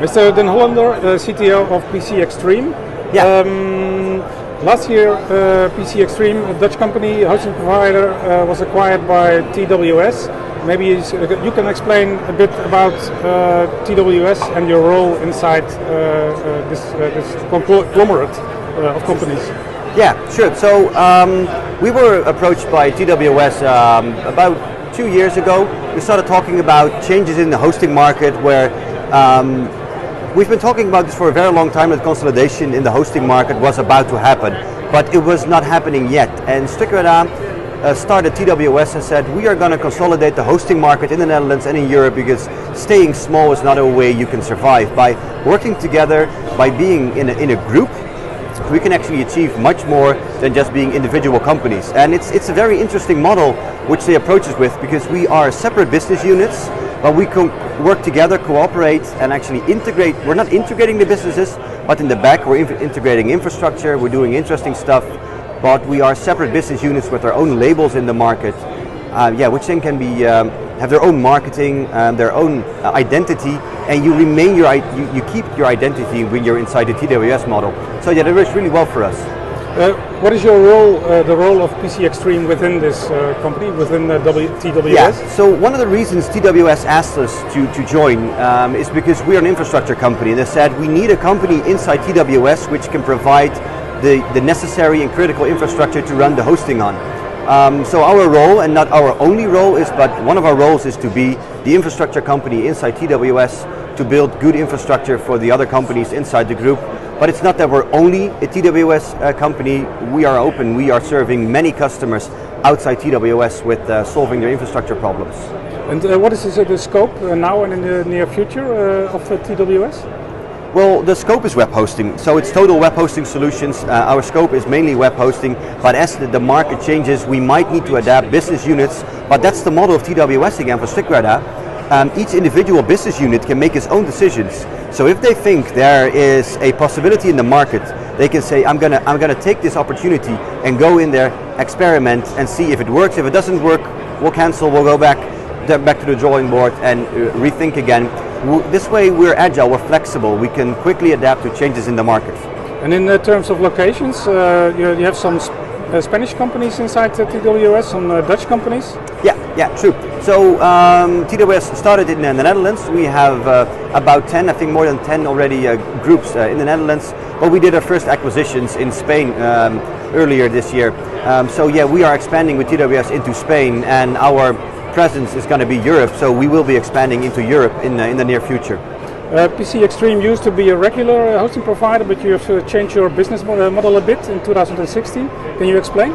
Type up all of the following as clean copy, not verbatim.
Mr. Den Hollander, CTO of PCextreme. Yeah. Last year, PCextreme, a Dutch company, hosting provider, was acquired by TWS. Maybe you can explain a bit about TWS and your role inside this conglomerate of companies. Yeah, sure. So we were approached by TWS about 2 years ago. We started talking about changes in the hosting market where we've been talking about this for a very long time, that consolidation in the hosting market was about to happen, but it was not happening yet. And CloudFest started TWS and said, we are going to consolidate the hosting market in the Netherlands and in Europe, because staying small is not a way you can survive. By working together, by being in a group, we can actually achieve much more than just being individual companies. And it's a very interesting model which they approach us with, because we are separate business units, but we can work together, cooperate, and actually integrate. We're not integrating the businesses, but in the back we're integrating infrastructure, we're doing interesting stuff, but we are separate business units with our own labels in the market, which then can be have their own marketing, their own identity, and you remain you keep your identity when you're inside the TWS model. So yeah, that works really well for us. What is your role, the role of PCextreme within this company, within TWS? Yeah, so one of the reasons TWS asked us to join is because we're an infrastructure company. They said we need a company inside TWS which can provide the necessary and critical infrastructure to run the hosting on. So our role, and not our only role, but one of our roles is to be the infrastructure company inside TWS to build good infrastructure for the other companies inside the group. But it's not that we're only a TWS company. We are open. We are serving many customers outside TWS with solving their infrastructure problems. And what is the scope now and in the near future of TWS? Well, the scope is web hosting, so it's total web hosting solutions. Our scope is mainly web hosting, but as the market changes, we might need to adapt business units, but that's the model of TWS again for CloudFest. Each individual business unit can make its own decisions. So if they think there is a possibility in the market, they can say, I'm gonna take this opportunity and go in there, experiment, and see if it works. If it doesn't work, we'll cancel, we'll go back to the drawing board and rethink again. This way we're agile, we're flexible, we can quickly adapt to changes in the market. And in terms of locations, you have some Spanish companies inside TWS, some Dutch companies? Yeah, true. So TWS started in the Netherlands. We have about 10, I think more than 10 already groups in the Netherlands, but we did our first acquisitions in Spain earlier this year. So yeah, we are expanding with TWS into Spain, and our presence is going to be Europe, so we will be expanding into Europe in the near future. PCextreme used to be a regular hosting provider, but you have changed your business model a bit in 2016. Can you explain?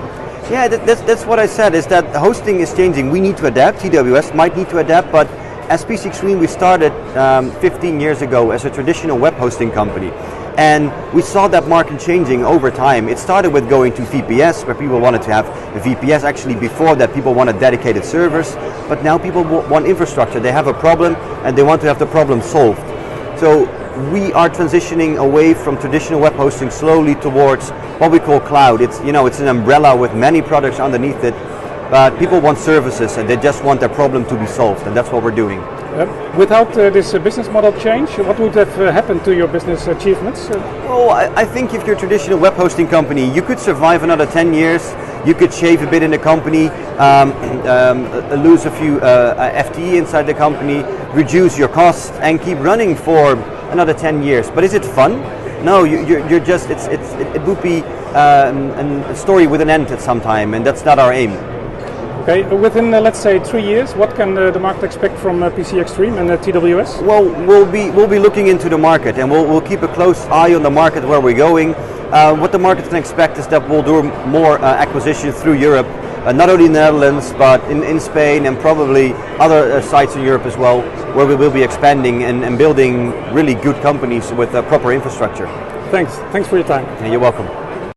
Yeah, that's what I said, is that hosting is changing. We need to adapt, TWS might need to adapt, but as PCextreme we started 15 years ago as a traditional web hosting company. And we saw that market changing over time. It started with going to VPS, where people wanted to have a VPS. Actually, before that, people wanted dedicated servers, but now people want infrastructure. They have a problem and they want to have the problem solved. So we are transitioning away from traditional web hosting slowly towards what we call cloud. It's an umbrella with many products underneath it, but people want services and they just want their problem to be solved, and that's what we're doing. Without this business model change, what would have happened to your business achievements? Well, I think if you're a traditional web hosting company, you could survive another 10 years. You could shave a bit in the company, lose a few FTE inside the company, reduce your costs, and keep running for another 10 years. But is it fun? No, you're just, it would be a story with an end at some time, and that's not our aim. Okay, within let's say 3 years, what can the market expect from PCextreme and TWS? Well, we'll be looking into the market, and we'll keep a close eye on the market where we're going. What the market can expect is that we'll do more acquisitions through Europe, not only in the Netherlands, but in Spain and probably other sites in Europe as well, where we will be expanding and building really good companies with proper infrastructure. Thanks for your time. Yeah, you're welcome.